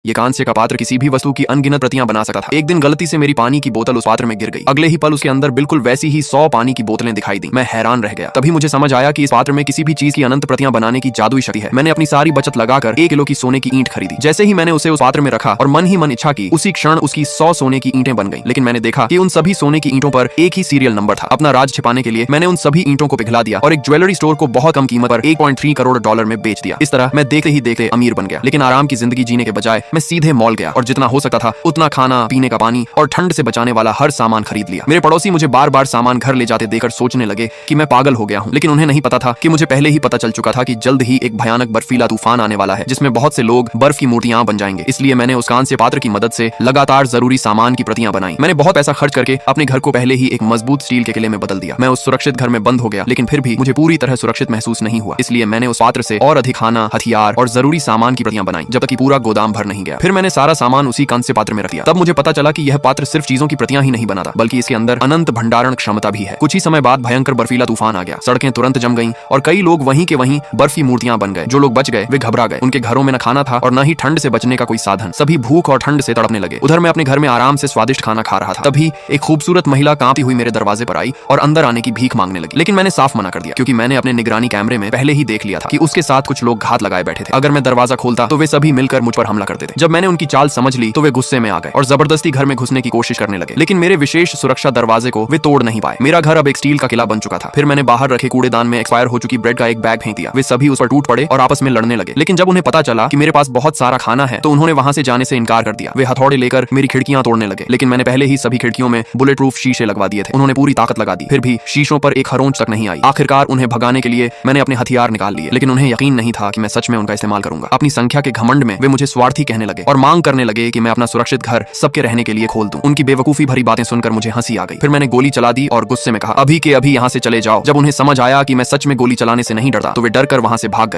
ये कांस्य का पात्र किसी भी वस्तु की अनगिनत प्रतियां बना सकता था। एक दिन गलती से मेरी पानी की बोतल उस पात्र में गिर गई। अगले ही पल उसके अंदर बिल्कुल वैसी ही 100 पानी की बोतलें दिखाई दी। मैं हैरान रह गया। तभी मुझे समझ आया कि इस पात्र में किसी भी चीज की अनंत प्रतियां बनाने की जादुई शक्ति है। मैंने अपनी सारी बचत लगाकर 1 किलो की सोने की ईंट खरीदी। जैसे ही मैंने उसे उस पात्र में रखा और मन ही मन इच्छा की, उसी क्षण उसकी 100 सोने की ईंटें बन गई। लेकिन मैंने देखा कि उन सभी सोने की ईंटों पर एक ही सीरियल नंबर था। अपना राज छिपाने के लिए मैंने उन सभी ईंटों को पिघला दिया और एक ज्वेलरी स्टोर को बहुत कम कीमत पर 1.3 करोड़ डॉलर में बेच दिया। इस तरह मैं देखते ही देखते अमीर बन गया। लेकिन आराम की जिंदगी जीने के बजाय मैं सीधे मॉल गया और जितना हो सकता था उतना खाना, पीने का पानी और ठंड से बचाने वाला हर सामान खरीद लिया। मेरे पड़ोसी मुझे बार बार सामान घर ले जाते देखकर सोचने लगे कि मैं पागल हो गया हूँ। लेकिन उन्हें नहीं पता था कि मुझे पहले ही पता चल चुका था कि जल्द ही एक भयानक बर्फीला तूफान आने वाला है, जिसमें बहुत से लोग बर्फ की मूर्तियां बन जाएंगे। इसलिए मैंने उस कांस्य पात्र की मदद से लगातार जरूरी सामान की प्रतियां बनाई। मैंने बहुत पैसा खर्च करके अपने घर को पहले ही एक मजबूत स्टील के किले में बदल दिया। मैं उस सुरक्षित घर में बंद हो गया, लेकिन फिर भी मुझे पूरी तरह सुरक्षित महसूस नहीं हुआ। इसलिए मैंने उस पात्र से और अधिक खाना, हथियार और जरूरी सामान की प्रतियां बनाई, जब तक कि पूरा गोदाम भर नहीं गया। फिर मैंने सारा सामान उसी कांस्य पात्र में रख दिया। तब मुझे पता चला कि यह पात्र सिर्फ चीजों की प्रतियां ही नहीं बनाता, बल्कि इसके अंदर अनंत भंडारण क्षमता भी है। कुछ ही समय बाद भयंकर बर्फीला तूफान आ गया। सड़कें तुरंत जम गईं और कई लोग वहीं के वहीं बर्फी मूर्तियां बन गए। जो लोग बच गए वे घबरा गए। उनके घरों में न खाना था और न ही ठंड से बचने का कोई साधन। सभी भूख और ठंड से तड़पने लगे। उधर मैं अपने घर में आराम से स्वादिष्ट खाना खा रहा था। तभी एक खूबसूरत महिला कांपती हुई मेरे दरवाजे पर आई और अंदर आने की भीख मांगने लगी। लेकिन मैंने साफ मना कर दिया, क्योंकि मैंने अपने निगरानी कैमरे में पहले ही देख लिया था कि उसके साथ कुछ लोग घात लगाए बैठे थे। अगर मैं दरवाजा खोलता तो वे सभी मिलकर मुझ पर हमला करते थे। जब मैंने उनकी चाल समझ ली तो वे गुस्से में आ गए और जबरदस्ती घर में घुसने की कोशिश करने लगे। लेकिन मेरे विशेष सुरक्षा दरवाजे को वे तोड़ नहीं पाए। मेरा घर अब एक स्टील का किला बन चुका था। फिर मैंने बाहर रखे कूड़ेदान में एक्सपायर हो चुकी ब्रेड का एक बैग फेंक दिया। वे सभी उस पर टूट पड़े और आपस में लड़ने लगे। लेकिन जब उन्हें पता चला कि मेरे पास बहुत सारा खाना है तो उन्होंने वहां से जाने से इनकार कर दिया। वे हथौड़े लेकर मेरी खिड़कियां तोड़ने लगे। लेकिन मैंने पहले ही सभी खिड़कियों में बुलेट प्रूफ शीशे लगवा दिए थे। उन्होंने पूरी ताकत लगा दी, फिर भी शीशों पर एक खरोंच तक नहीं आई। आखिरकार उन्हें भगाने के लिए मैंने अपने हथियार निकाल लिए। लेकिन उन्हें यकीन नहीं था कि मैं सच में उनका इस्तेमाल करूंगा। अपनी संख्या के घमंड में वे मुझे स्वार्थी कहने लगे और मांग करने लगे कि मैं अपना सुरक्षित घर सबके रहने के लिए खोल दूं। उनकी बेवकूफी भरी बातें सुनकर मुझे हंसी आ गई। फिर मैंने गोली चला दी और गुस्से में कहा, अभी के अभी यहाँ से चले जाओ। जब उन्हें समझ आया कि मैं सच में गोली चलाने से नहीं डरता तो वे डर कर वहां से भाग गए।